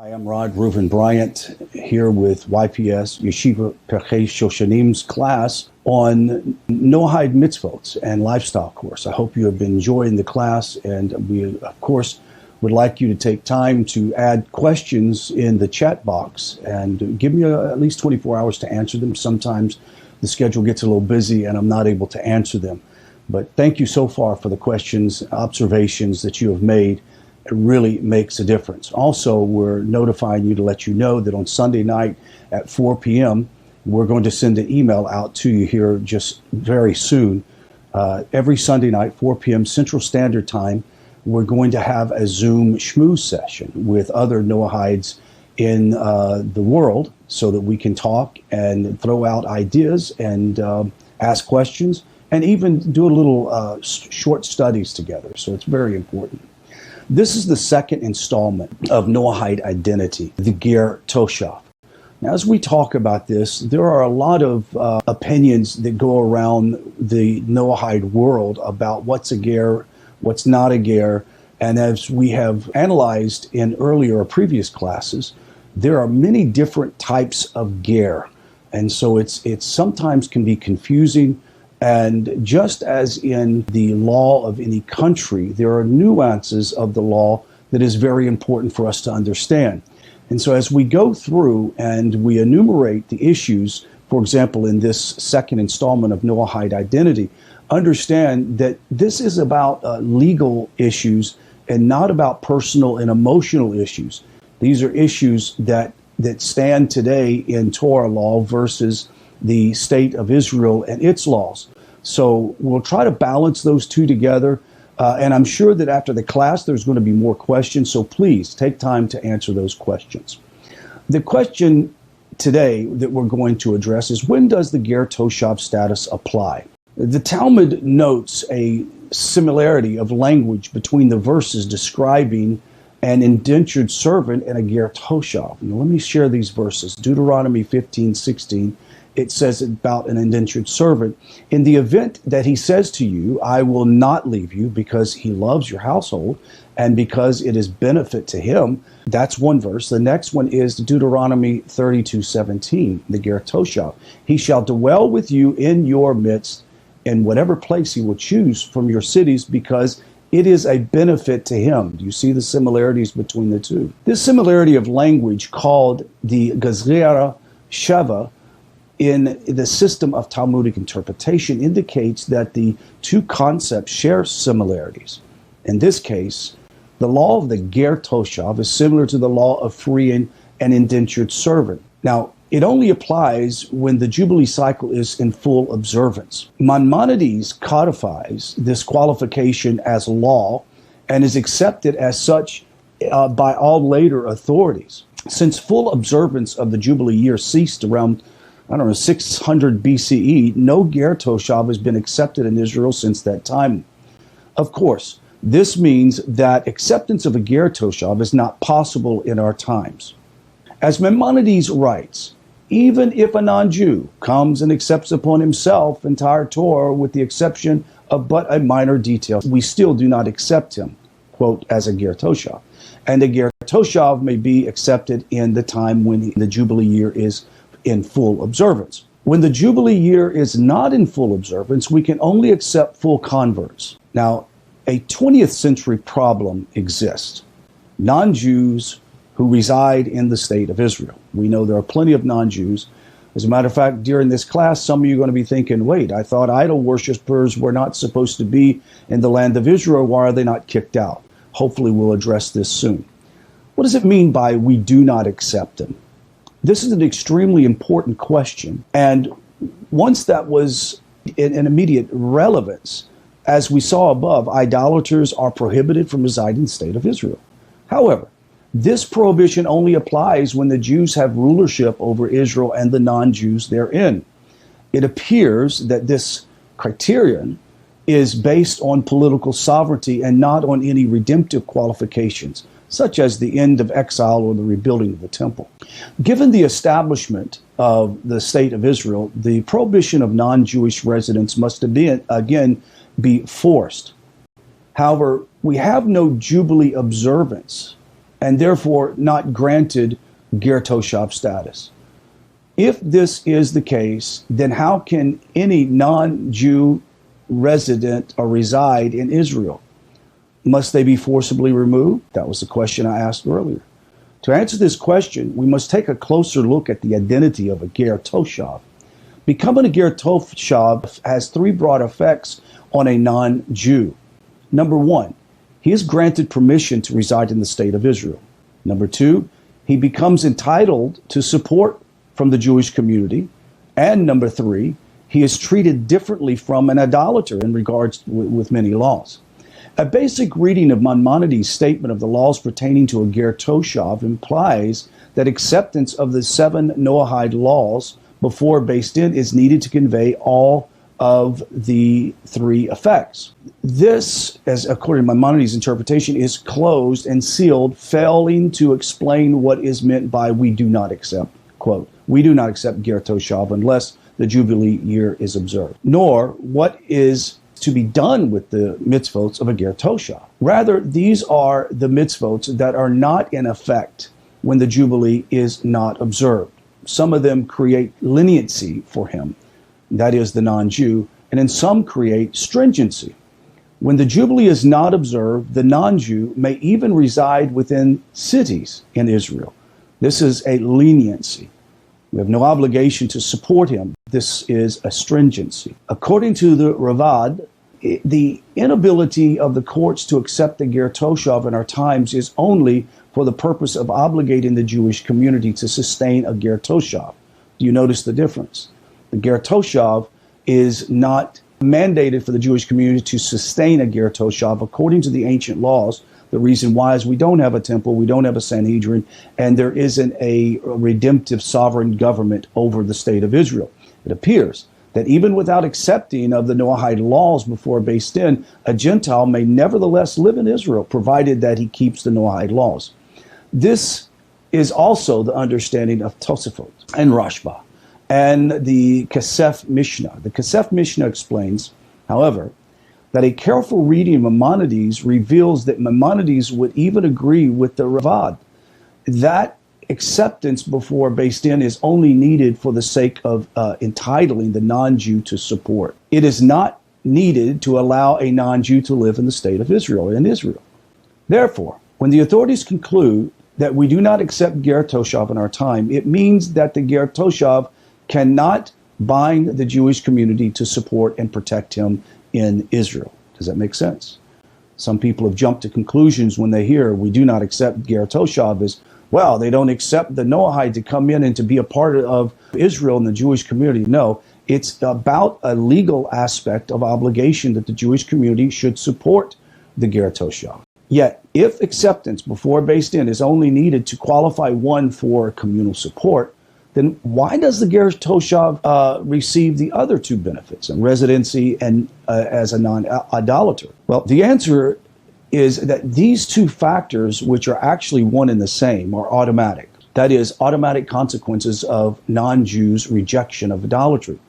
Hi, I'm Rod Reuven Bryant here with YPS Yeshiva Perchei Shoshanim's class on Noahide mitzvot and lifestyle course. I hope you have been enjoying the class, and we, of course, would like you to take time to add questions in the chat box and give me at least 24 hours to answer them. Sometimes the schedule gets a little busy and I'm not able to answer them. But thank you so far for the questions, observations that you have made. It really makes a difference. Also, we're notifying you to let you know that on Sunday night at 4 p.m., we're going to send an email out to you here just very soon. Every Sunday night, 4 p.m. Central Standard Time, we're going to have a Zoom schmooze session with other Noahides in the world so that we can talk and throw out ideas and ask questions and even do a little short studies together. So it's very important. This is the second installment of Noahide Identity, the Ger Toshav. Now, as we talk about this, there are a lot of opinions that go around the Noahide world about what's a Ger, what's not a Ger. And as we have analyzed in earlier or previous classes, there are many different types of Ger. And so it's sometimes can be confusing. And just as in the law of any country, there are nuances of the law that is very important for us to understand. And so as we go through and we enumerate the issues, for example, in this second installment of Noahide Identity, understand that this is about legal issues and not about personal and emotional issues. These are issues that stand today in Torah law versus the state of Israel and its laws. So we'll try to balance those two together. And I'm sure that after the class, there's going to be more questions. So please take time to answer those questions. The question today that we're going to address is, when does the Ger Toshav status apply? The Talmud notes a similarity of language between the verses describing an indentured servant and a Ger Toshav. Now, let me share these verses. Deuteronomy 15:16. It says about an indentured servant, in the event that he says to you, I will not leave you because he loves your household and because it is benefit to him. That's one verse. The next one is Deuteronomy 32:17, the Ger Toshav. He shall dwell with you in your midst in whatever place he will choose from your cities because it is a benefit to him. Do you see the similarities between the two? This similarity of language called the Gazera Sheva in the system of Talmudic interpretation indicates that the two concepts share similarities. In this case, the law of the Ger Toshav is similar to the law of freeing an indentured servant. Now, it only applies when the Jubilee cycle is in full observance. Maimonides codifies this qualification as law and is accepted as such by all later authorities. Since full observance of the Jubilee year ceased around 600 BCE, no Ger Toshav has been accepted in Israel since that time. Of course, this means that acceptance of a Ger Toshav is not possible in our times. As Maimonides writes, even if a non-Jew comes and accepts upon himself entire Torah with the exception of but a minor detail, we still do not accept him, quote, as a Ger Toshav. And a Ger Toshav may be accepted in the time when the Jubilee year is in full observance. When the Jubilee year is not in full observance, we can only accept full converts. Now, a 20th century problem exists. Non-Jews who reside in the state of Israel. We know there are plenty of non-Jews. As a matter of fact, during this class, some of you are going to be thinking, wait, I thought idol worshipers were not supposed to be in the land of Israel. Why are they not kicked out? Hopefully we'll address this soon. What does it mean by we do not accept them? This is an extremely important question, and once that was in immediate relevance, as we saw above, idolaters are prohibited from residing in the state of Israel. However, this prohibition only applies when the Jews have rulership over Israel and the non-Jews therein. It appears that this criterion is based on political sovereignty and not on any redemptive qualifications, such as the end of exile or the rebuilding of the temple. Given the establishment of the state of Israel, the prohibition of non-Jewish residents must again be forced. However, we have no Jubilee observance and therefore not granted Ger Toshav status. If this is the case, then how can any non-Jew resident or reside in Israel? Must they be forcibly removed? That was the question I asked earlier. To answer this question, we must take a closer look at the identity of a Ger Toshav. Becoming a Ger Toshav has three broad effects on a non-Jew. Number one, he is granted permission to reside in the state of Israel. Number two, he becomes entitled to support from the Jewish community. And number three, he is treated differently from an idolater in regards with many laws. A basic reading of Maimonides' statement of the laws pertaining to a Ger Toshav implies that acceptance of the 7 Noahide laws before Beis Din is needed to convey all of the three effects. This, as according to Maimonides' interpretation, is closed and sealed, failing to explain what is meant by "we do not accept." Quote, "We do not accept Ger Toshav unless the Jubilee year is observed," nor what is to be done with the mitzvot of a Ger Toshav. Rather, these are the mitzvot that are not in effect when the Jubilee is not observed. Some of them create leniency for him, that is the non-Jew, and in some create stringency. When the Jubilee is not observed, the non-Jew may even reside within cities in Israel. This is a leniency. We have no obligation to support him. This is a stringency. According to the Ravad, the inability of the courts to accept the Ger Toshav in our times is only for the purpose of obligating the Jewish community to sustain a Ger Toshav. Do you notice the difference? The Ger Toshav is not mandated for the Jewish community to sustain a Ger Toshav according to the ancient laws. The reason why is we don't have a temple, we don't have a Sanhedrin, and there isn't a redemptive sovereign government over the state of Israel. It appears that even without accepting of the Noahide laws before Beis Din, a Gentile may nevertheless live in Israel, provided that he keeps the Noahide laws. This is also the understanding of Tosafot and Rashba and the Kesef Mishnah. The Kesef Mishnah explains, however, that a careful reading of Maimonides reveals that Maimonides would even agree with the Ravad. That acceptance before Beis Din is only needed for the sake of entitling the non-Jew to support. It is not needed to allow a non-Jew to live in the state of Israel, in Israel. Therefore, when the authorities conclude that we do not accept Ger Toshav in our time, it means that the Ger Toshav cannot bind the Jewish community to support and protect him in Israel. Does that make sense? Some people have jumped to conclusions when they hear we do not accept Ger Toshav as, well, they don't accept the Noahide to come in and to be a part of Israel and the Jewish community. No, it's about a legal aspect of obligation that the Jewish community should support the Ger Toshav. Yet, if acceptance before Beis Din is only needed to qualify one for communal support, then why does the Ger Toshav receive the other two benefits, and residency and as a non-idolater? Well, the answer is that these two factors, which are actually one and the same, are automatic. That is, automatic consequences of non-Jews' rejection of idolatry.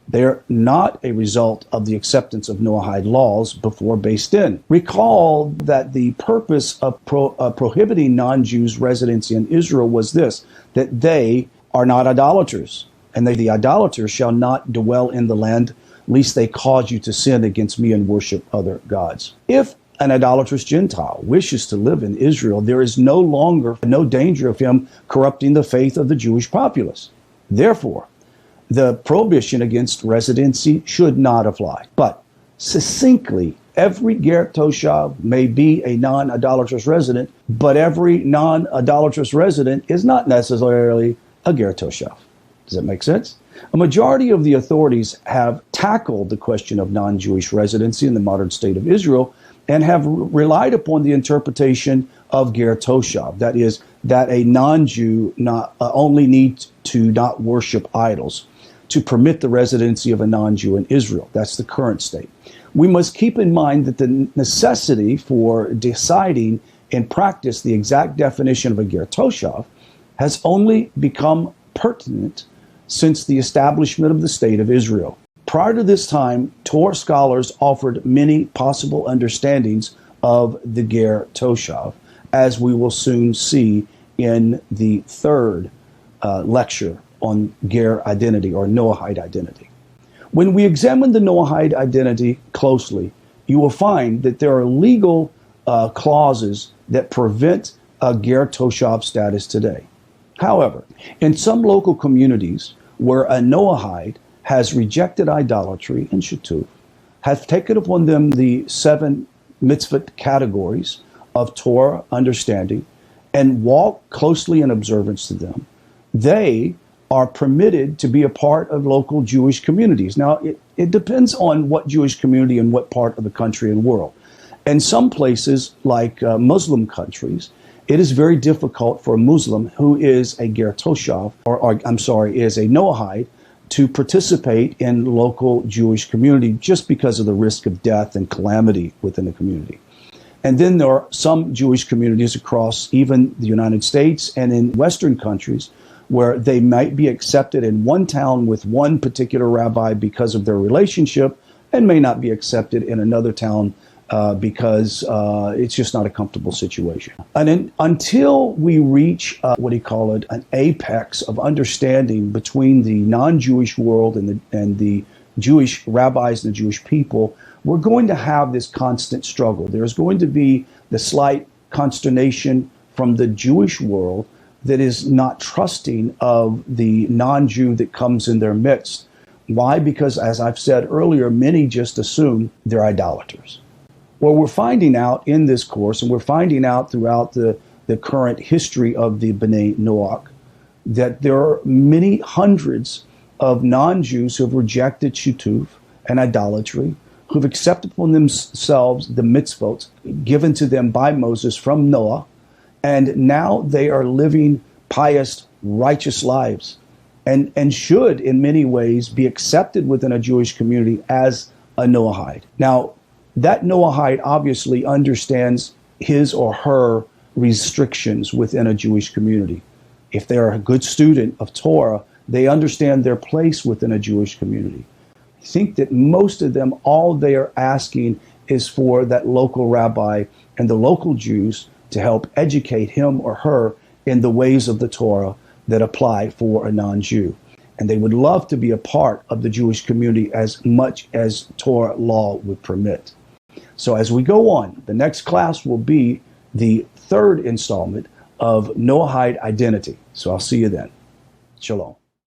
They're not a result of the acceptance of Noahide laws before Beis Din. Recall that the purpose of prohibiting non-Jews' residency in Israel was this, that they are not idolaters, and the idolaters shall not dwell in the land, lest they cause you to sin against me and worship other gods. If an idolatrous Gentile wishes to live in Israel, there is no danger of him corrupting the faith of the Jewish populace. Therefore, the prohibition against residency should not apply. But succinctly, every Ger Toshav may be a non-idolatrous resident, but every non-idolatrous resident is not necessarily a Ger Toshav. Does that make sense? A majority of the authorities have tackled the question of non-Jewish residency in the modern state of Israel and have relied upon the interpretation of Ger Toshav. That is, that a non-Jew only needs to not worship idols to permit the residency of a non-Jew in Israel. That's the current state. We must keep in mind that the necessity for deciding in practice the exact definition of a Ger Toshav has only become pertinent since the establishment of the state of Israel. Prior to this time, Torah scholars offered many possible understandings of the Ger Toshav, as we will soon see in the third lecture on Ger identity or Noahide identity. When we examine the Noahide identity closely, you will find that there are legal clauses that prevent a Ger Toshav status today. However, in some local communities where a Noahide has rejected idolatry and shutuf, have taken upon them the 7 mitzvot categories of Torah understanding, and walk closely in observance to them, they are permitted to be a part of local Jewish communities. Now, it depends on what Jewish community and what part of the country and world. In some places, like Muslim countries, it is very difficult for a Muslim who is a Ger Toshav, is a Noahide, to participate in local Jewish community just because of the risk of death and calamity within the community. And then there are some Jewish communities across even the United States and in Western countries where they might be accepted in one town with one particular rabbi because of their relationship and may not be accepted in another town because it's just not a comfortable situation. And until we reach, an apex of understanding between the non-Jewish world and the Jewish rabbis and the Jewish people, we're going to have this constant struggle. There's going to be the slight consternation from the Jewish world that is not trusting of the non-Jew that comes in their midst. Why? Because, as I've said earlier, many just assume they're idolaters. Well, we're finding out in this course, and we're finding out throughout the current history of the B'nai Noach, that there are many hundreds of non-Jews who have rejected shutuf and idolatry, who've accepted upon themselves the mitzvot given to them by Moses from Noah, and now they are living pious, righteous lives, and should, in many ways, be accepted within a Jewish community as a Noahide. Now, that Noahide obviously understands his or her restrictions within a Jewish community. If they're a good student of Torah, they understand their place within a Jewish community. I think that most of them, all they are asking is for that local rabbi and the local Jews to help educate him or her in the ways of the Torah that apply for a non-Jew. And they would love to be a part of the Jewish community as much as Torah law would permit. So as we go on, the next class will be the third installment of Noahide identity. So I'll see you then. Shalom.